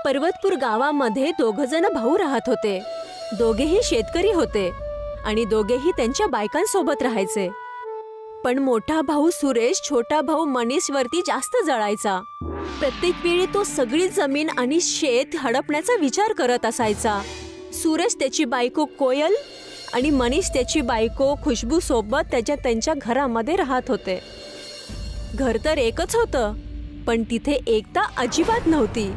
पर्वतपूर गावामध्ये 2 जण भाऊ राहत होते. दोघेही शेतकरी होते आणि दोघेही त्यांच्या बायकांसोबत राहायचे. पण मोठा भाऊ सुरेश छोटा भाऊ मनीषवरती जास्त जळायचा. प्रत्येक वेळी तो सगळी जमीन आणि शेत हडपण्याचा विचार करत असायचा. सुरेश त्याची बायको कोयल आणि मनीष त्याची बायको खुशबू सोबत त्यांच्या घरामध्ये राहत होते. घर तर एकच होतं, पण तिथे एकता अजिबात नव्हती.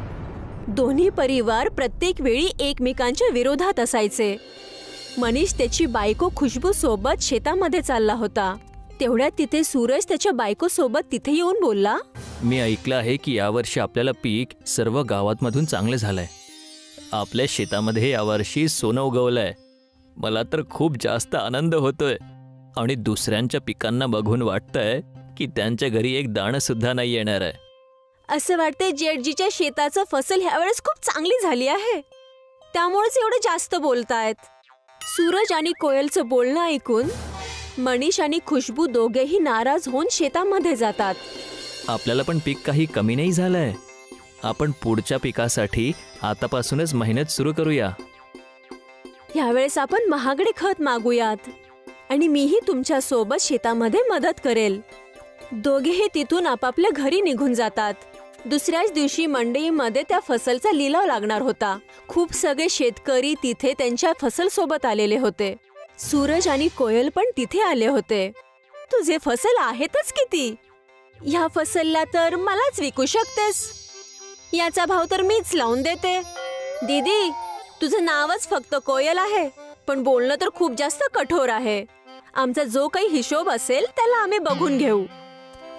दोन्ही परिवार प्रत्येक वेळी एकमेकांच्या विरोधात असायचे. मनीष त्याची बायको खुशबू सोबत शेतामध्ये चालला होता. तेवढ्यात तिथे सूरज त्याच्या बायको सोबत तिथे येऊन बोलला, मी ऐकलं आहे की यावर्षी आपल्याला पीक सर्व गावांमधून चांगले झालंय. आपल्या शेतामध्ये यावर्षी सोनं उगवलंय. मला तर खूप जास्त आनंद होतोय आणि दुसऱ्यांच्या पिकांना बघून वाटतंय की त्यांच्या घरी एक दाणं सुद्धा नाही येणार आहे. असं वाटतंय जेठजीच्या शेताचं फसल ह्यावेळेस खूप चांगली झाली आहे, त्यामुळेच एवढं जास्त बोलतायत. सूरज आणि कोयलचं बोलणं ऐकून मनीष आणि खुशबू दोघेही नाराज होऊन शेतामध्ये जातात. आपल्याला पण पीक काही कमी नाही झालंय. आपण पुढच्या पिकासाठी आतापासूनच मेहनत सुरू करूया. यावेळेस आपण महागडे खत मागूयात आणि मीही तुमच्या सोबत शेतामध्ये मदत करेल. दोघेही तिथून आपापल्या घरी निघून जातात. दुसऱ्याच दिवशी मंडईमध्ये त्या फसलचा लिलाव लागणार होता. खूप सगळे शेतकरी तिथे त्यांच्या फसल सोबत आलेले होते. सूरज आणि कोयल पण तिथे आले होते. तुझे फसल आहेतच किती? ह्या फसलला तर मलाच विकू शकतेस. याचा भाव तर मीच लावून देते. दीदी, तुझं नावच फक्त कोयल आहे, पण बोलणं तर खूप जास्त कठोर आहे. आमचा जो काही हिशोब असेल त्याला आम्ही बघून घेऊ.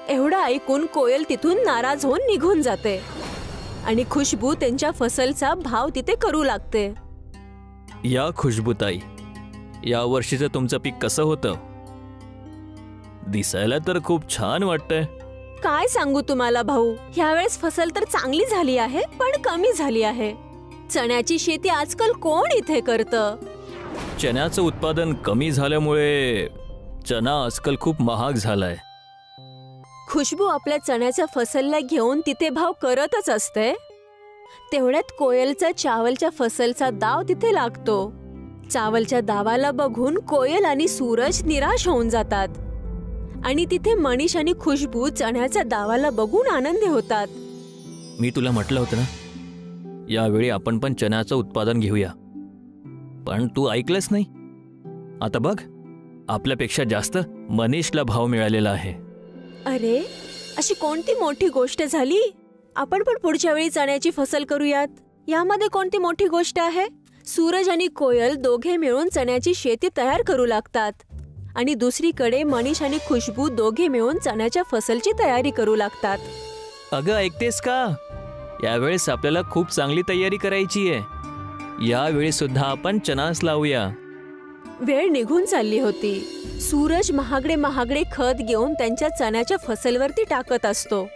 एवढं ऐकून कोयल तिथून नाराज होऊन निघून जाते आणि खुशबू त्यांच्या फसलचा भाव तिथे करू लागते. या खुशबूताई, या वर्षीचं तुमचं पीक कसं होतं? दिसायला तर खूप छान वाटतंय. काय सांगू तुम्हाला भाऊ, ह्यावेळेस फसल तर चांगली झाली आहे, पण कमी झाली आहे. चण्याची शेती आजकाल कोण इथे करतं? चण्याचं उत्पादन कमी झाल्यामुळे चणा आजकाल खूप महाग झालाय. खुशबू आपल्या चण्याच्या फसलला घेऊन तिथे भाव करतच असते. तेवढ्यात कोयलचा चावलच्या फसलचा दाव तिथे लागतो. चावलच्या दावाला बघून कोयल आणि सूरज निराश होऊन जातात आणि तिथे मनीष आणि खुशबू चण्याच्या दावाला बघून आनंदी होतात. मी तुला म्हटलं होतं ना, यावेळी आपण पण चण्याचं उत्पादन घेऊया, पण तू ऐकलंच नाही. आता बघ, आपल्यापेक्षा जास्त मनीषला भाव मिळालेला आहे. अरे, अशी कोणती मोठी गोष्ट झाली? आपण पण पुढच्या वेळी चण्याची फसल करूयात. यामध्ये कोणती मोठी गोष्ट आहे? सूरज आणि कोयल दोघे मिळून चण्याची शेती तयार करू लागतात आणि दुसरीकडे मनीष आणि खुशबू दोघे मिळून चण्याच्या फसलची तयारी करू लागतात. अगं, ऐकतेस का? यावेळेस आपल्याला खूप चांगली तयारी करायची आहे. यावेळी सुद्धा आपण चणाच लावूया. वेळ निघून चालली होती. सूरज महागडे खत घेऊन त्यांच्या चण्याच्या फसलवरती टाकत असतो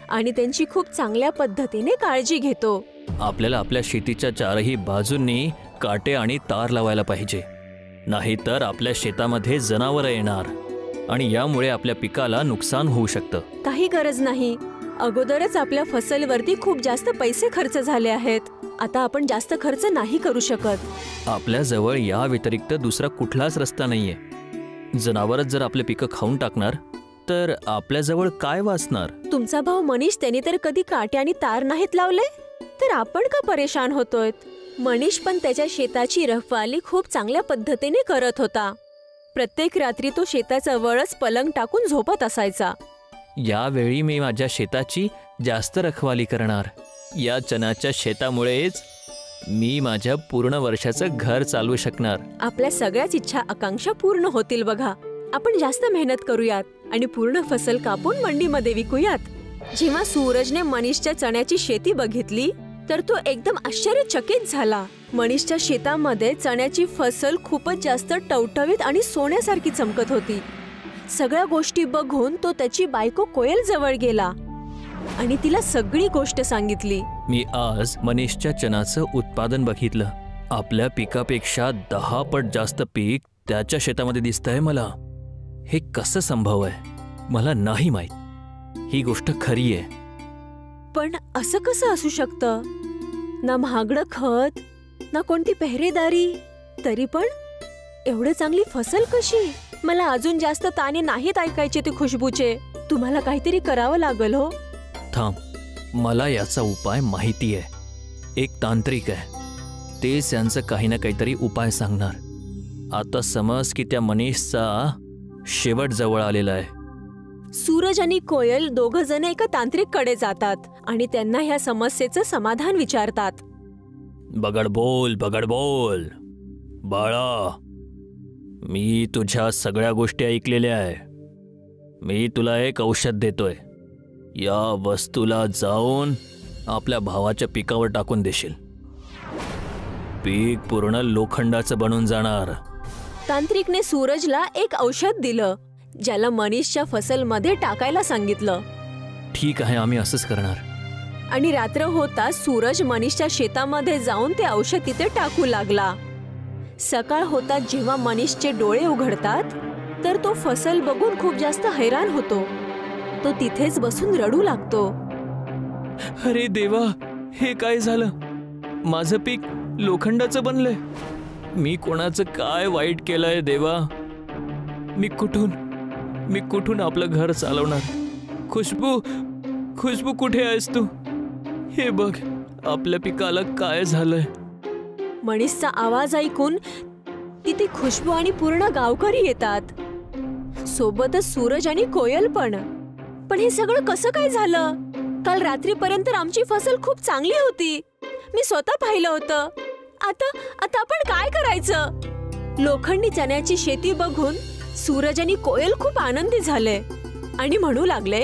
आणि त्यांची खूप चांगल्या पद्धतीने काळजी घेतो. आपल्याला आपल्या शेतीच्या चारही बाजूंनी काटे आणि तार लावायला पाहिजे, नाहीतर आपल्या शेतामध्ये जनावरं येणार आणि यामुळे आपल्या पिकाला नुकसान होऊ शकतं. काही गरज नाही. अगोदरच आपल्या फसलवरती खूप जास्त पैसे खर्च झाले आहेत. आता आपण जास्त खर्च नाही करू शकत. आपल्याजवळ या व्यतिरिक्त दुसरा कुठलाच रस्ता नाहीये. जनावरच जर आपले पिकं खाऊन टाकणार तर आपल्याजवळ काय वाचणार? तुमचा भाऊ मनीष त्यांनी तर कधी काटे आणि तार नाहीत लावले, तर आपण का परेशान होतोय? मनीष पण त्याच्या शेताची रखवाली खूप चांगल्या पद्धतीने करत होता. प्रत्येक रात्री तो शेताचा वळच पलंग टाकून झोपत असायचा. यावेळी मी माझ्या शेताची जास्त रखवाली करणार. या चण्याच्या शेतामुळेच मी माझ्या पूर्ण वर्षाचं घर चालवू शकणार. आपल्या सगळ्याच इच्छा आकांक्षा पूर्ण होतील बघा. आपण जास्त मेहनत करूयात आणि पूर्ण फसल कापून मंडीमध्ये विकूयात. जेव्हा सूरजने मनीषच्या चण्याची शेती बघितली तर तो एकदम आश्चर्यचकित झाला. मनीषच्या शेतामध्ये चण्याची फसल खूपच जास्त टवटवीत आणि सोन्यासारखी चमकत होती. सगळ्या गोष्टी बघून तो त्याची बायको कोयल जवळ गेला आणि तिला सगळी गोष्ट सांगितली. मी आज मनीषच्या चण्याचं उत्पादन बघितलं. आपल्या पिकापेक्षा 10 पट जास्त पीक त्याच्या शेतामध्ये दिसतंय मला. हे कसं संभव आहे? मला नाही माहित. ही गोष्ट खरी आहे. पण असं कसं असू शकतं? ना महागडं खत, ना कोणती पेहरेदारी, तरी पण एवढे चांगली फसल कशी? मला अजून जास्त ताणे नाहीत ऐकायचे ते खुशबूचे. तुम्हाला काहीतरी करावं लागल हो. थांब, मला याचा उपाय माहिती आहे. एक तांत्रिक आहे, तेच यांचं काही ना काहीतरी उपाय सांगणार. आता समज की त्या मनीषचा शेवट जवळ आलेला आहे. सूरज आणि कोयल दोघ जण एका तांत्रिककडे जातात आणि त्यांना ह्या समस्येचं समाधान विचारतात. बगड बोल बाळा, मी तुझ्या सगळ्या गोष्टी ऐकलेल्या आहे. मी तुला एक औषध देतोय. या वस्तूला जाऊन आपल्या भावाच्या पिकावर टाकून देशील. पीक पूर्ण लोखंडाचं बनून जाणार. तांत्रिकने सूरजला एक औषध दिलं, ज्याला मनीषच्या फसलमध्ये टाकायला सांगितलं. ठीक आहे, आम्ही असंच करणार. आणि रात्र होता सूरज मनीषच्या शेतामध्ये जाऊन ते औषध तिथे टाकू लागला. सकाळ होता जेव्हा मनीषचे डोळे उघडतात, तर तो फसल बघून खूप जास्त हैराण होतो. तो तिथेच बसून रडू लागतो. अरे देवा, हे काय झालं? माझं पीक लोखंडाचं बनलंय. मी कोणाचं काय वाईट केलंय देवा? मी कुठून आपलं घर चालवणार? खुशबू कुठे आहेस तू? हे बघ, आपल्या पिकाला काय झालंय? मनीषचा आवाज ऐकून तिथे खुशबू आणि पूर्ण गावकरी येतात, सोबतच सूरज आणि कोयल पण. पण हे सगळं कसं काय झालं? काल रात्रीपर्यंत आमची फसल खूप चांगली होती. मी स्वतः पाहिलं होतं. आता आपण काय करायचं? लोखंडी चण्याची शेती बघून सूरज आणि कोयल खूप आनंदी झाले आणि म्हणू लागले,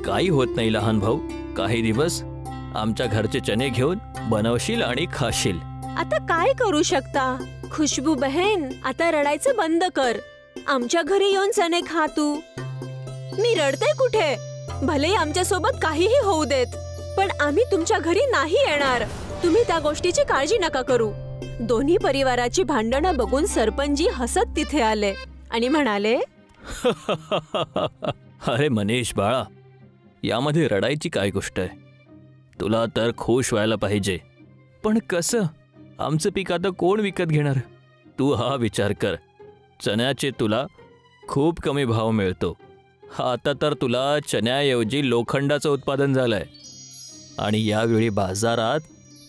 काही होत नाही लहान भाऊ. काही दिवस आमच्या घरचे चणे घेऊन बनवशील आणि खाशील. आता काय करू शकता? खुशबू बहन, आता रडायचं बंद कर. आमच्या घरी येऊन चणे खा तू. मी रडते कुठे? भले आमच्या सोबत काहीही होऊ देत, पण आम्ही तुमच्या घरी नाही येणार. तुम्ही त्या गोष्टीची काळजी नका करू. दोन्ही परिवाराची भांडणं बघून सरपंचजी हसत तिथे आले आणि म्हणाले, अरे मनीष बाळा, यामध्ये रडायची काय गोष्ट आहे? तुला तर खुश व्हायला पाहिजे. पण कसं? आमचं पीक आता कोण विकत घेणार? तू हा विचार कर. चण्याचे तुला खूप कमी भाव मिळतो. आता तर तुला चण्याऐवजी लोखंडाचं उत्पादन झालंय आणि यावेळी बाजारात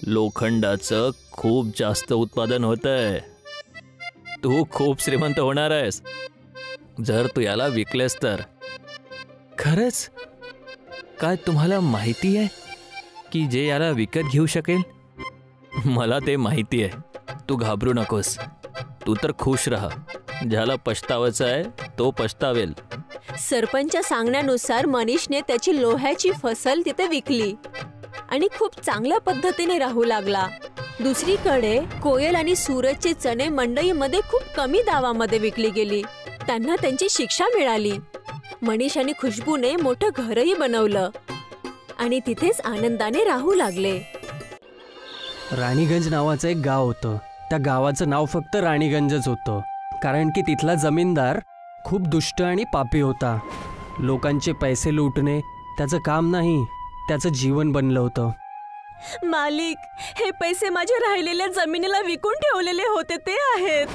लोखंडाचं खूप जास्त उत्पादन होतंय. तू खूप श्रीमंत होणार आहेस जर तू याला विकलेस तर. खरंच? काय तुम्हाला माहिती आहे की जे याला विकत घेऊ शकेल? मला ते माहिती आहे. तू घाबरू नकोस. तू तर खुश राहा. ज्याला पछतावायचं आहे तो पछतावेल. सरपंचच्या सांगण्यानुसार मनीषने त्याची लोह्याची फसल तिथे विकली आणि खूप चांगल्या पद्धतीने राहू लागला. दुसरीकडे कोयल आणि सूरजचे चणे मंडईमध्ये खूप कमी दावामध्ये विकली गेली. त्यांना त्यांची शिक्षा मिळाली. मनीष आणि खुशबूने मोठं घरही बनवलं आणि तिथेच आनंदाने राहू लागले. राणीगंज नावाचं एक गाव होतं. त्या गावाचं नाव फक्त राणीगंजच होतं, कारण की तिथला जमीनदार खूप दुष्ट आणि पापी होता. लोकांचे पैसे लुटणे त्याचं काम नाही, त्याचं जीवन बनलं होतं. मालिक, हे पैसे माझ्या राहिलेल्या जमिनीला विकून ठेवलेले होते ते आहेत.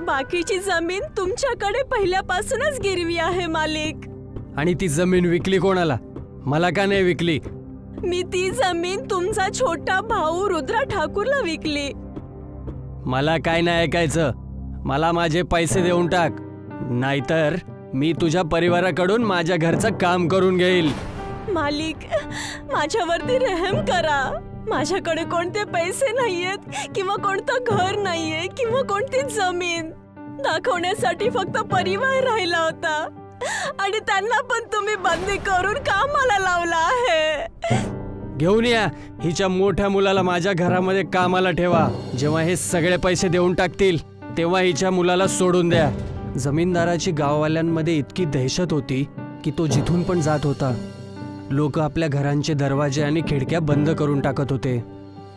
बाकीची जमीन तुमच्याकडे पहिल्यापासूनच गिरवी आहे मालिक. आणि ती जमीन विकली कोणाला? मला का नाही विकली? मी ती जमीन तुमचा छोटा भाऊ रुद्रा ठाकूरला विकली. मला काय नाही ऐकायचं. मला माझे पैसे देऊन टाक, नाहीतर मी तुझ्या परिवाराकडून माझ्या घरचं काम करून घेईल. मालिक, माझ्यावरती रहम करा. माझ्याकडे कोणते पैसे नाहीयेत किंवा कोणतं घर नाहीये किंवा कोणती जमीन. दाखवण्यासाठी फक्त परिवार राहिला होता आणि त्यांना पण तुम्ही बंदी करून कामाला लावला आहे. घेऊन या हिच्या मोठ्या मुलाला माझ्या घरामध्ये कामाला ठेवा. जेव्हा हे सगळे पैसे देऊन टाकतील तेव्हा हिच्या मुलाला सोडून द्या. जमीनदाराची गाववाल्यांमध्ये इतकी दहशत होती की तो जिथून पण जात होता लोक आपल्या घरांचे दरवाजे आणि खिडक्या बंद करून टाकत होते.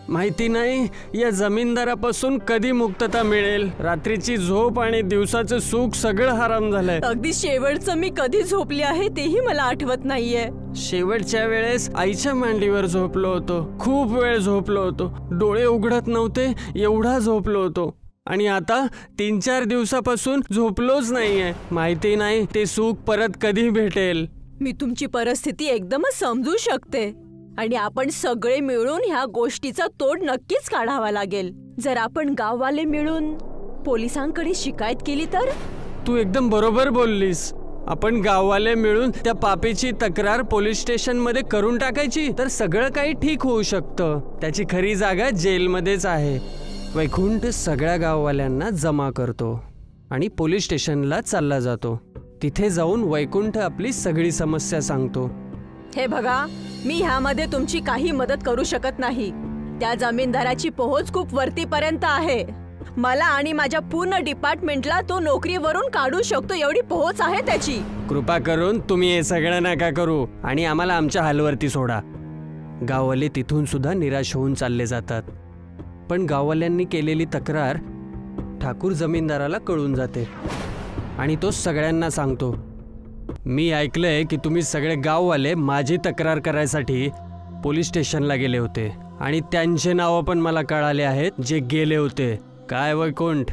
माहिती नाही या जमीनदारापासून कधी मुक्तता मिळेल. रात्रीची झोप आणि दिवसाचं सुख सगळं हराम झालंय. अगदी शेवटचं मी कधी झोपले आहे तेही मला आठवत नाहीये. शेवटच्या वेळेस आईच्या मांडीवर झोपलो होतो. खूप वेळ झोपलो होतो. डोळे उघडत नव्हते एवढा झोपलो होतो. आणि आता 3-4 दिवसापासून झोपलोच नाहीये. माहिती नाही ते सुख परत कधी भेटेल. मी तुमची परिस्थिती एकदमच समजू शकते आणि आपण सगळे मिळून ह्या गोष्टीचा तोड नक्कीच काढावा लागेल. जर आपण गाववाले मिळून पोलिसांकडे शिकायत केली तर. तू एकदम बरोबर बोललीस. आपण गाववाले मिळून त्या पापीची तक्रार पोलीस स्टेशन मध्ये करून टाकायची तर सगळं काही ठीक होऊ शकतं. त्याची खरी जागा जेलमध्येच आहे. वैकुंठ सगळ्या गाववाल्यांना जमा करतो आणि पोलीस स्टेशनला चालला जातो. तिथे जाऊन वैकुंठ आपली सगळी समस्या सांगतो. हे बघा, मी ह्यामध्ये तुमची काही मदत करू शकत नाही. त्या जमीनदाराची पोहोच खूप वरतीपर्यंत आहे. मला आणि माझ्या पूर्ण डिपार्टमेंटला तो नोकरीवरून काढू शकतो एवढी पोहोच आहे त्याची. कृपा करून तुम्ही हे सगळं नका करू आणि आम्हाला आमच्या हालवरती सोडा. गाववाले तिथून सुद्धा निराश होऊन चालले जातात. पण गाववाल्यांनी केलेली तक्रार ठाकूर जमीनदाराला कळून जाते आणि तो सगळ्यांना सांगतो. मी ऐकलंय की तुम्ही सगळे गाववाले माझी तक्रार करायसाठी पोलीस स्टेशनला गेले होते आणि त्यांचे नावं पण मला कळाले आहेत जे गेले होते. काय वैकुंठ?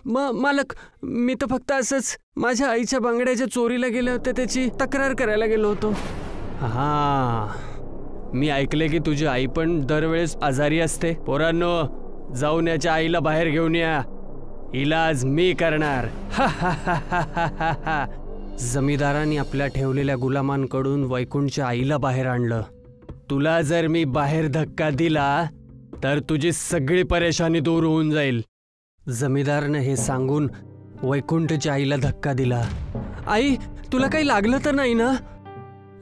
मालक, मी तर फक्त असंच माझ्या आईच्या बांगड्याच्या चोरीला गेले होते त्याची तक्रार करायला गेलो होतो. हा, मी ऐकले की तुझी आई पण दरवेळेस आजारी असते. पोरांनो, जाऊन याच्या आईला बाहेर घेऊन या. इलाज मी करणार. जमीनदारांनी आपल्या ठेवलेल्या गुलामांकडून वैकुंठच्या आईला बाहेर आणलं. तुला जर मी बाहेर धक्का दिला तर तुझी सगळी परेशानी दूर होऊन जाईल. जमीनदाराने हे सांगून वैकुंठच्या आईला धक्का दिला. आई, तुला काही लागलं तर नाही ना?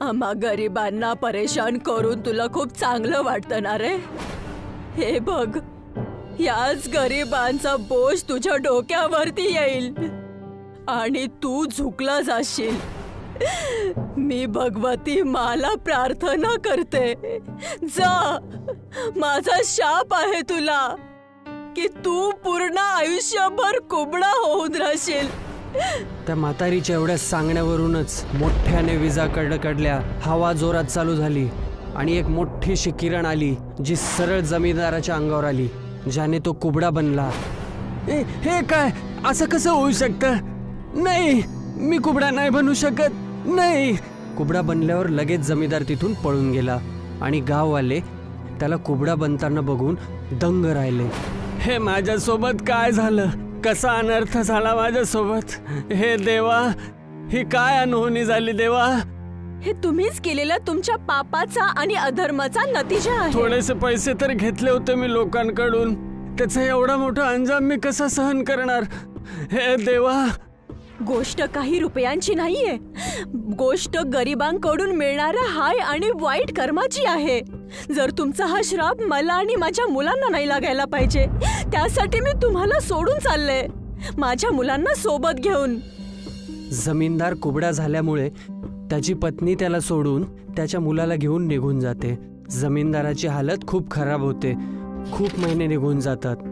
आम्हा गरिबांना परेशान करून तुला खूप चांगलं वाटतं ना रे? हे बघ, याच गरिबांचा बोज तुझ्या डोक्यावरती येईल आणि तू झुकला जाशील. मी भगवती माला प्रार्थना करते, जा, माझा शाप आहे तुला की तू पूर्ण आयुष्यभर कुबडा होऊन राहशील. त्या म्हातारीच्या एवढ्या सांगण्यावरूनच मोठ्याने विजा कडकडल्या. हवा जोरात चालू झाली आणि एक मोठीशी किरण आली जी सरळ जमीनदाराच्या अंगावर आली, ज्याने तो कुबडा बनला. हे काय? असं कसं होऊ शकतं? नाही, मी कुबडा नाही बनू शकत. नाही. कुबडा बनल्यावर लगेच जमीनदार तिथून पळून गेला आणि गाववाले त्याला कुबडा बनताना बघून दंग राहिले. हे माझ्यासोबत काय झालं? कसा अनर्थ झाला माझ्यासोबत? हे देवा, ही काय अनहोनी झाली देवा? हे तुम्हीच केलेला तुमच्या पापाचा आणि अधर्माचा नतीजा आहे. थोडेसे पैसे तर घेतले होते मी लोकांकडून, त्याचा एवढा मोठा अंजाम मी कसा सहन करणार? हे देवा. गोष्ट काही रुपयांची नाहीये. गोष्ट गरिबांकडून मिळणाऱ्या हाय आणि वाईट कर्माची आहे. जर तुमचा हा श्राप मला आणि माझ्या मुलांना नाही लागायला पाहिजे, त्यासाठी मी तुम्हाला सोडून चालले, माझ्या मुलांना सोबत घेऊन. जमीनदार कुबडा झाल्यामुळे त्याची पत्नी त्याला सोडून त्याच्या मुलाला घेऊन निघून जाते. जमीनदाराची हालत खूप खराब होते. खूप महिने निघून जातात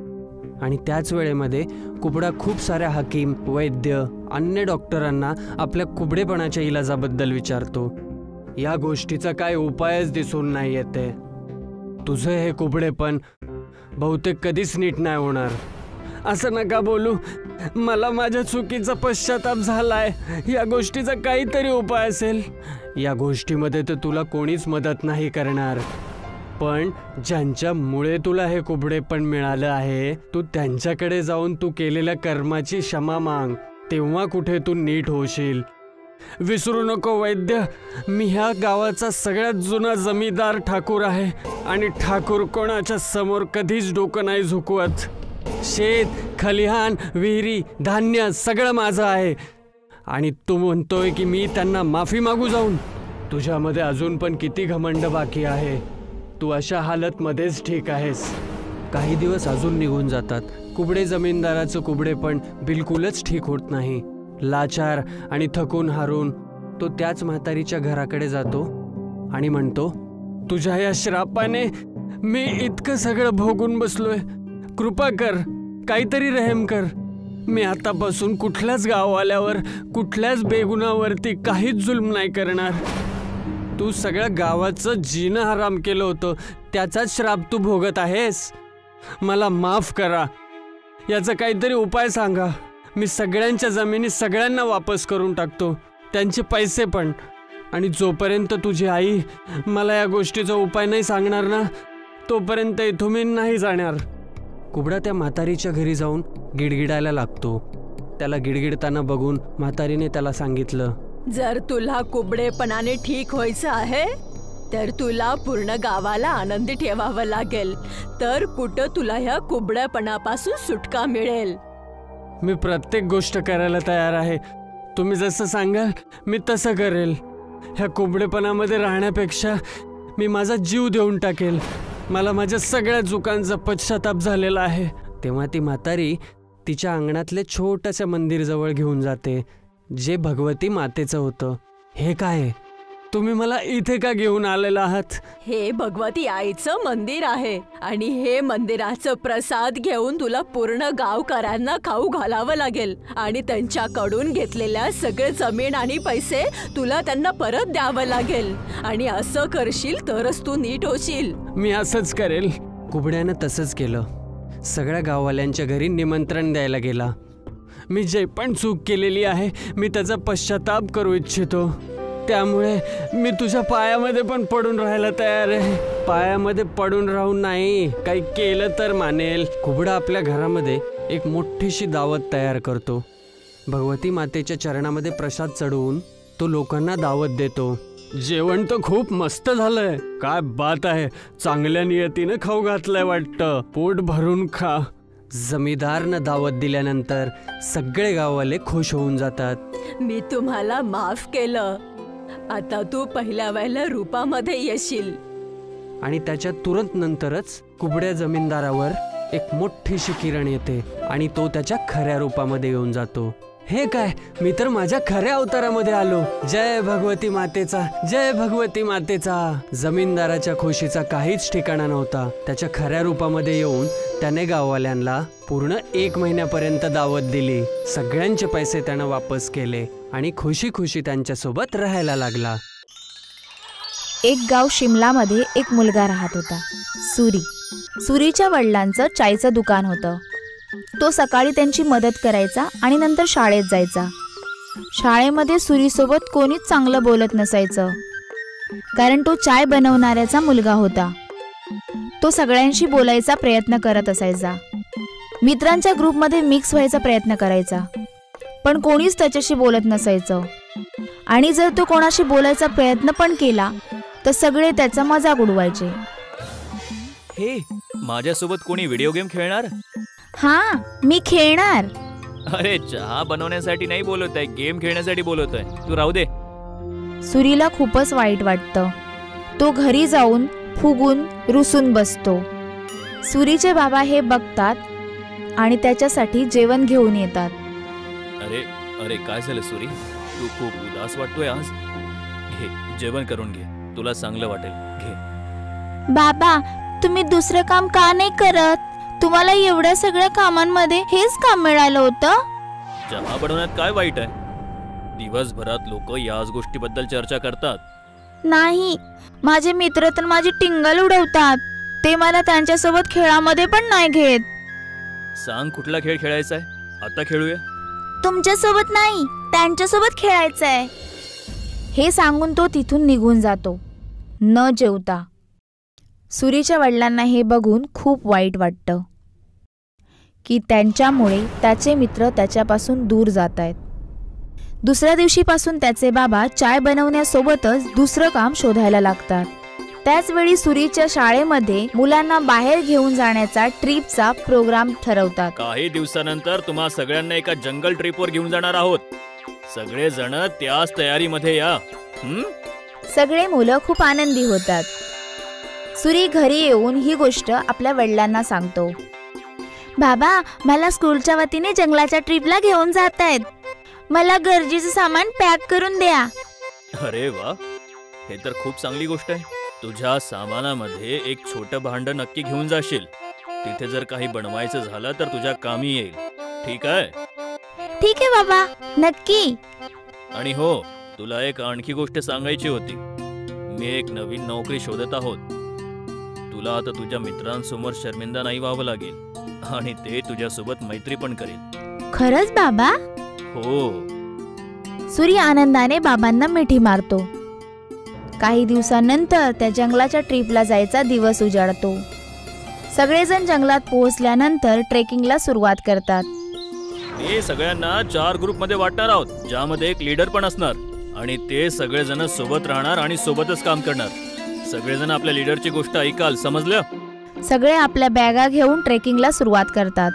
आणि त्याच वेळेमध्ये कुबडा खूप साऱ्या हकीम, वैद्य, अन्य डॉक्टरांना आपल्या कुबडेपणाच्या इलाजाबद्दल विचारतो. या गोष्टीचा काय उपायच दिसून नाही येते. तुझं हे कुबडेपण बहुतेक कधीच नीट नाही होणार. असं नका बोलू. मला माझ्या चुकीचा पश्चाताप झालाय. या गोष्टीचा काहीतरी उपाय असेल. या गोष्टीमध्ये तर तुला कोणीच मदत नाही करणार, पण ज्यांच्यामुळे तुला हे कुबडेपण मिळालं आहे, तू त्यांच्याकडे जाऊन तू केलेल्या कर्माची क्षमा माग, तेव्हा कुठे तू नीट होशील. विसरू नको वैद्य, मी ह्या गावाचा सगळ्यात जुना जमीनदार ठाकूर आहे आणि ठाकूर कोणाच्या समोर कधीच डोकं नाही झुकवत. शेत, खलिहान, विहिरी, धान्य सगळं माझं आहे आणि तू म्हणतोय की मी त्यांना माफी मागू जाऊन? तुझ्यामध्ये अजून पण किती घमंड बाकी आहे. तू अशा हालतमध्येच ठीक आहेस. काही दिवस अजून निघून जातात. कुबडे जमीनदाराचं कुबडेपण बिलकुलच ठीक होत नाही. लाचार आणि थकून हारून तो त्याच म्हातारीच्या घराकडे जातो आणि म्हणतो, तुझ्या या श्रापाने मी इतकं सगळं भोगून बसलोय. कृपा कर, काहीतरी रहम कर. मी आतापासून कुठल्याच गाववाल्यावर, कुठल्याच बेगुनावरती काहीच जुल्म नाही करणार. तू सगळ्या गावाचं जीणं हराम केलं होतं, त्याचाच श्राप तू भोगत आहेस. मला माफ करा. याचा काहीतरी उपाय सांगा. मी सगळ्यांच्या जमिनी सगळ्यांना वापस करून टाकतो, त्यांचे पैसे पण. आणि जोपर्यंत तुझी आई मला या गोष्टीचा उपाय नाही सांगणार ना, तोपर्यंत इथून मी नाही जाणार. कुबडा त्या म्हातारीच्या घरी जाऊन गिडगिडायला लागतो. त्याला गिडगिडताना बघून म्हातारीने त्याला सांगितलं, जर तुला कुबडेपणाने ठीक व्हायचं आहे तर तुला पूर्ण गावाला आनंदी ठेवावं लागेल. तर कुठं तुला ह्या कुबडेपणापासून सुटका मिळेल. मी प्रत्येक गोष्ट करायला तयार आहे. तुम्ही जसं सांगाल मी तसं करेल. ह्या कुबडेपणामध्ये राहण्यापेक्षा मी माझा जीव देऊन टाकेल. मला माझ्या सगळ्या चुकांचा पश्चाताप झालेला आहे. तेव्हा ती म्हातारी तिच्या अंगणातले छोट्याशा मंदिरजवळ घेऊन जाते, जे भगवती मातेचं होतं. हे काय, तुम्ही मला इथे का घेऊन आलेला आहात? हे भगवती आईचं मंदिर आहे आणि हे मंदिराचं प्रसाद घेऊन तुला पूर्ण गावकऱ्यांना खाऊ घालावं लागेल. आणि त्यांच्याकडून घेतलेल्या सगळे जमीन आणि पैसे तुला त्यांना परत द्यावं लागेल. आणि असं करशील तरच तू नीट होशील. मी असंच करेल. कुबड्यानं तसंच केलं. सगळ्या गाववाल्यांच्या घरी निमंत्रण द्यायला गेला. मी जे पण चूक केलेली आहे मी त्याचा पश्चाताप करू इच्छितो. त्यामुळे मी तुझ्या पायामध्ये पण पडून राहायला तयार आहे. पायामध्ये पडून राहून नाही, काही केलं तर मानेल. कुबडा आपल्या घरामध्ये एक मोठीशी दावत तयार करतो. भगवती मातेच्या चरणामध्ये प्रसाद चढवून तो लोकांना दावत देतो. जेवण तर खूप मस्त झालंय. काय बात आहे, चांगल्या नियतीनं खाऊ घातलंय वाटतं. पोट भरून खा. जमीदारनं दावत दिल्यानंतर सगळे गाववाले खुश होऊन जातात. मी तुम्हाला माफ केलं. आता तू पहिल्या वेळेला रूपामध्ये येशील. आणि त्याच्या तुरंत नंतरच कुबड्या जमीनदारावर एक मोठीशी किरण येते आणि तो त्याच्या खऱ्या रूपामध्ये येऊन जातो. हे काय, मी तर माझ्या खऱ्या अवतारामध्ये आलो. जय भगवती मातेचा, जय भगवती मातेचा. जमीनदाराच्या खुशीचा काहीच ठिकाणा नव्हता. त्याच्या खऱ्या रूपामध्ये येऊन त्याने गाववाल्यांना पूर्ण 1 महिन्यापर्यंत दावत दिली. सगळ्यांचे पैसे त्यानं वापस केले आणि खुशी खुशी त्यांच्यासोबत राहायला लागला. एक गाव शिमलामध्ये एक मुलगा राहत होता, सुरी. सुरीच्या वडिलांचं चायचं दुकान होतं. तो सकाळी त्यांची मदत करायचा आणि नंतर शाळेत जायचा. शाळेमध्ये सुरीसोबत कोणीच चांगलं बोलत नसायचं, कारण तो चाय बनवणाऱ्याचा मुलगा होता. तो सगळ्यांशी बोलायचा प्रयत्न करत असायचा. मित्रांच्या ग्रुपमध्ये मिक्स व्हायचा प्रयत्न करायचा, पण कोणीच त्याच्याशी बोलत नसायचं. आणि जर तो कोणाशी बोलायचा प्रयत्न पण केला तर सगळे त्याचा मजाक उडवायचे. हे, माझ्यासोबत कोणी व्हिडिओ गेम खेळणार? हां, मी खेळणार. अरे, चहा बनवण्यासाठी नाही बोलत आहे, गेम खेळण्यासाठी बोलत आहे. तू राहू दे. सुरीला खूपच वाईट वाटतं. तो घरी जाऊन फुगून रुसून बसतो. सुरीचे बाबा हे बघतात आणि त्याच्यासाठी जेवण घेऊन येतात. अरे अरे, काय झालं सुरी? तू खूप उदास वाटतोय आज. घे, जेवण करून घे, तुला चांगलं वाटेल. घे. बाबा, तुम्ही दुसरं काम का नाही करत? तुम्हाला एवढ्या सगळ्या कामांमध्ये हेच काम मिळालं होतं. चहा बनवण्यात काय वाईट आहे? दिवसभरात लोक याच गोष्टीबद्दल चर्चा करतात. नाही, माझे मित्र तर माझी टिंगल उडवतात. ते मला त्यांच्यासोबत खेळामध्ये पण नाही घेत. सांग, कुठला खेळ खेळायचा आहे? आता खेळूया. तुमच्यासोबत नाही, त्यांच्यासोबत खेळायचंय. हे सांगून तो तिथून निघून जातो, न जेवता. सुरीच्या वडिलांना हे बघून खूप वाईट वाटतं की त्यांच्यामुळे त्याचे मित्र त्याच्यापासून दूर जात आहेत. दुसऱ्या दिवशीपासून त्याचे बाबा चाय बनवण्यासोबतच दुसरं काम शोधायला लागतात. त्याचवेळी सुरीच्या शाळेमध्ये मुलांना बाहेर घेऊन जाण्याचा ट्रिपचा प्रोग्राम ठरवतात. काही दिवसानंतर तुम्हा सगळ्यांना एका जंगल ट्रिपवर घेऊन जाणार आहोत. सगळे जण त्याच तयारीमध्ये या. सगळे मुलं खूप आनंदी होतात. सुरी घरी येऊन ही गोष्ट आपल्या वडिलांना सांगतो. बाबा, मला स्कूलच्या वतीने जंगलाच्या ट्रिपला घेऊन जात आहेत. मला गरजेचं सामान पॅक करून द्या. अरे वा, हे तर खूप चांगली गोष्ट आहे. तुझ्या सामानामध्ये एक छोटं भांड नक्की घेऊन जाशील. तिथे जर काही बनवायचं झालं तर तुझ्या कामी येईल. ठीक आहे? ठीक आहे बाबा, नक्की. आणि हो, तुला एक आणखी गोष्ट सांगायची होती. मी एक नवीन नोकरी शोधत आहोत. तुला आता तुझ्या मित्रांसमोर शर्मिंदा नाही व्हावं लागेल आणि ते तुझ्यासोबत मैत्री पण करेल. खरंच बाबा? हो. सूर्य आनंदाने बाबांना मिठी मारतो. काही दिवसांनंतर त्या जंगलाच्या ट्रिपला जायचा दिवस उजाडतो. सगळेजण जंगलात पोहोचल्यानंतर ट्रेकिंगला सुरुवात करतात. मी सगळ्यांना 4 ग्रुपमध्ये वाटणार आहोत, ज्यामध्ये एक लीडर पण असणार आणि ते सगळेजण सोबत राहणार आणि सोबतच काम करणार. सगळेजण आपल्या लीडरची गोष्ट ऐकाल, समजलं? सगळे आपल्या बॅगा घेऊन ट्रेकिंगला सुरुवात करतात.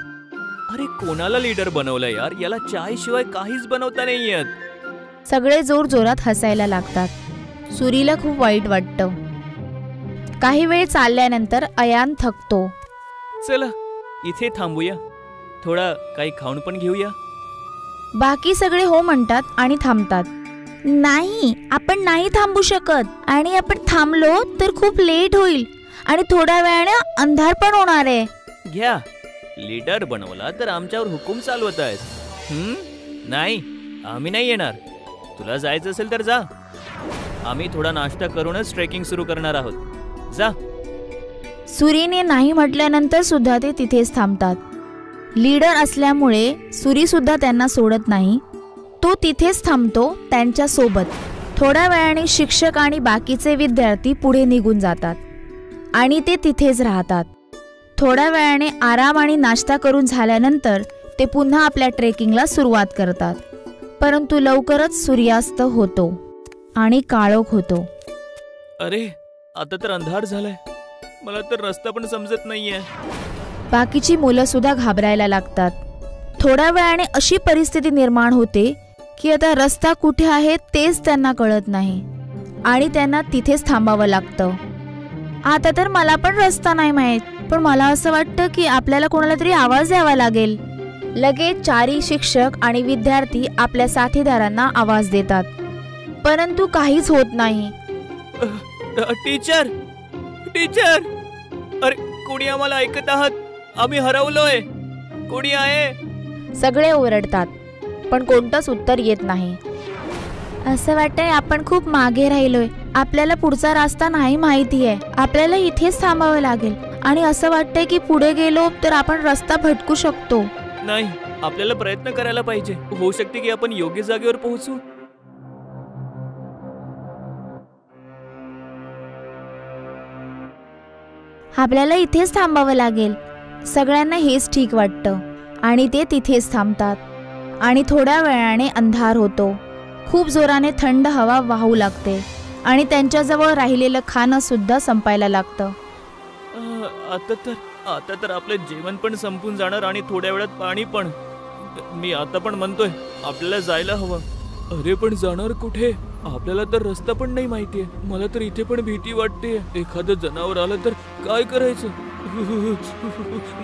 अरे कोणाला लीडर बनवलं यार? याला चाय शिवाय काहीच बनवता नाही येत. सगळे जोर जोरात हसायला लागतात. सुरीला खूप वाईट वाटतं. काही वेळ चालल्यानंतर अयान थकतो. चला इथे थांबूया, थोडा काही खाऊन पण घेऊया. बाकी सगळे हो म्हणतात आणि थांबतात. नाही, आपण नाही थांबू शकत. आणि आपण थांबलो तर खूप लेट होईल आणि थोड्या वेळाने अंधार पण होणार आहे. घ्या, लीडर बनवला तर आमच्यावर हुकूम चालवत आहेस. नाही, आम्ही नाही येणार. तुला जायचं असेल तर जा. आम्ही थोडा नाश्ता करूनच ट्रेकिंग सुरू करणार आहोत. जा. सुरीने नाही म्हटल्यानंतर सुद्धा ते तिथेच थांबतात. लीडर असल्यामुळे सुरी सुद्धा त्यांना सोडत नाही. तो तिथेच थांबतो त्यांच्या सोबत. थोड्या वेळाने शिक्षक आणि बाकीचे विद्यार्थी पुढे निघून जातात आणि ते तिथेच राहतात. थोड्या वेळाने आराम आणि नाश्ता करून झाल्यानंतर ते पुन्हा आपल्या ट्रेकिंगला सुरुवात करतात. परंतु लवकरच सूर्यास्त होतो आणि काळोख होतो. अरे आता तर अंधार झालाय. मला तर रस्ता पण समजत नाहीये. बाकीची मुलं सुद्धा घाबरायला लागतात. थोड्या वेळाने अशी परिस्थिती निर्माण होते की आता रस्ता कुठे आहे तेच त्यांना कळत नाही आणि त्यांना तिथेच थांबावं लागतं. आता तर मला पण रस्ता नाही माहीत, पण मला असं वाटतं की आपल्याला कोणाला तरी आवाज द्यावा लागेल. लगेच 4 शिक्षक आणि विद्यार्थी आपल्या साथीदारांना आवाज देतात, परंतु काहीच होत नाही. टीचर, टीचर, अरे कोणी आम्हाला ऐकत आहात? आम्ही हरवलोय. कोणी आहे? सगळे ओरडतात, पण कोणतंच उत्तर येत नाही. असं वाटतंय आपण खूप मागे राहिलोय. आपल्याला पुढचा रस्ता नाही माहितीये. आपल्याला इथेच थांबावं लागेल आणि असं वाटतंय की पुढे गेलो तर आपण रस्ता भटकू शकतो. नाही, आपल्याला प्रयत्न करायला पाहिजे. होऊ शकते की आपण योग्य जागेवर पोहोचू. आपल्याला इथेच थांबावं लागेल. सगळ्यांना हेच ठीक वाटतं आणि ते तिथेच थांबतात. आणि थोड्या वेळाने अंधार होतो. खूप जोराने थंड हवा वाहू लागते आणि त्यांच्याजवळ राहिलेलं खाणं सुद्धा संपायला लागतं. आता तर आपलं जेवण पण संपून जाणार आणि थोड्या वेळात पाणी पण. मी आता पण म्हणतोय आपल्याला जायला हवं. अरे पण जाणार कुठे? आपल्याला तर रस्ता पण नाही माहितीये. मला तर इथे पण भीती वाटते. एखादं जनावर आलं तर काय करायचं?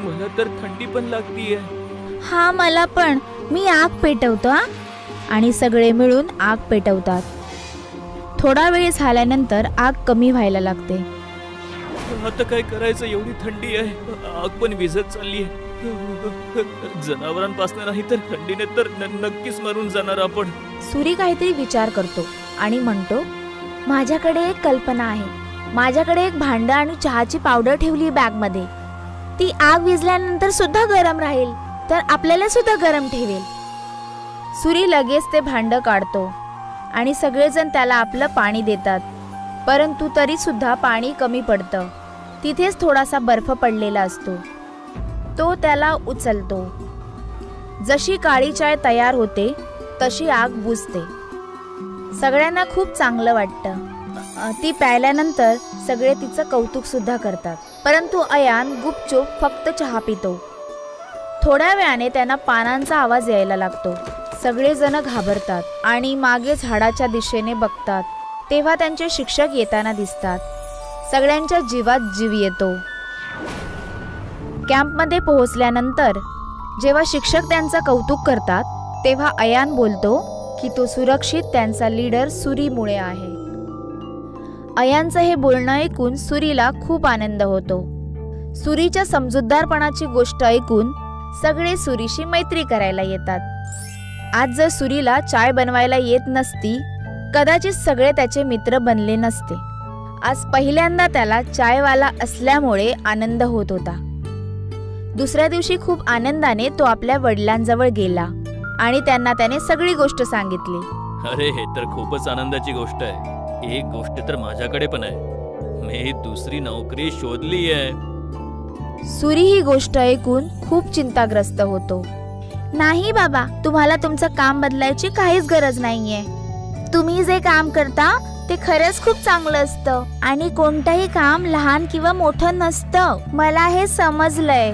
मला तर थंडी पण लागतीये. हा, मला पण. मी आग पेटवतो. आणि सगळे मिळून आग पेटवतात. थोडा वेळ झाल्यानंतर आग कमी व्हायला लागते. आता काय करायचं? एवढी थंडी आहे, आग पण विझत चालली आहे. जनावरांपासून नाही तर थंडीने तर नक्कीच मरून जाणार आपण. सूरी काहीतरी विचार करतो आणि म्हणतो, माझ्याकडे एक कल्पना आहे. माझ्याकडे एक भांड आणि चहाची पावडर ठेवली बॅगमध्ये. ती आग विझल्यानंतर सुद्धा गरम राहील, तर आपल्याला सुद्धा गरम ठेवेल. सूरी लगेच ते भांड काढतो आणि सगळेजण त्याला आपलं पाणी देतात. परंतु तरी सुद्धा पाणी कमी पडतं. तिथेच थोडासा बर्फ पडलेला असतो. तो त्याला उचलतो. जशी काळी चाय तयार होते तशी आग बुजते. सगळ्यांना खूप चांगलं वाटतं. ती प्यायल्यानंतर सगळे तिचं कौतुक सुद्धा करतात. परंतु अयान गुपचूप फक्त चहा पितो. थोड्या वेळाने त्यांना पानांचा आवाज यायला लागतो. सगळेजण घाबरतात आणि मागे झाडाच्या दिशेने बघतात. तेव्हा त्यांचे शिक्षक येताना दिसतात. सगळ्यांच्या जीवात जीव येतो. कॅम्पमध्ये पोहोचल्यानंतर जेव्हा शिक्षक त्यांचं कौतुक करतात तेव्हा अयान बोलतो की तो सुरक्षित त्यांचा लीडर सुरीमुळे आहे. अयानचं हे बोलणं ऐकून सुरीला खूप आनंद होतो. सुरीच्या समजूतदारपणाची गोष्ट ऐकून सगळे सुरीशी मैत्री करायला येतात. आज जर सुरीला चाय बनवायला येत नसती, कदाचित सगळे त्याचे मित्र बनले नसते. आज पहिल्यांदा त्याला चायवाला असल्यामुळे आनंद होत होता. दुसऱ्या दिवशी खूप आनंदाने तो आपल्या वडिलांजवळ गेला आणि त्यांना त्याने सगळी गोष्ट सांगितली. अरे हे तर खूपच आनंदाची गोष्ट आहे. एक गोष्ट तर माझ्याकडे पण आहे, मी दुसरी नोकरी शोधली आहे. सुरी ही गोष्ट ऐकून खूप चिंताग्रस्त होतो. नाही बाबा, तुम्हाला तुमचं काम बदलायची काहीच गरज नाहीये. तुम्ही जे काम करता ते खरंच खूप चांगलं असतं आणि कोणतंही काम लहान किंवा मोठं नसतं. मला हे समजलंय.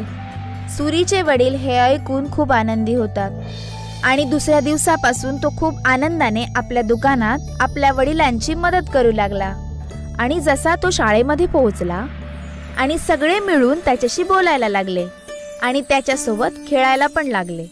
सुरीचे वडील हे ऐकून खूप आनंदी होतात आणि दुसऱ्या दिवसापासून तो खूप आनंदाने आपल्या दुकानात आपल्या वडिलांची मदत करू लागला. आणि जसा तो शाळेमध्ये पोहोचला आणि सगळे मिळून त्याच्याशी बोलायला लागले आणि त्याच्यासोबत खेळायला पण लागले.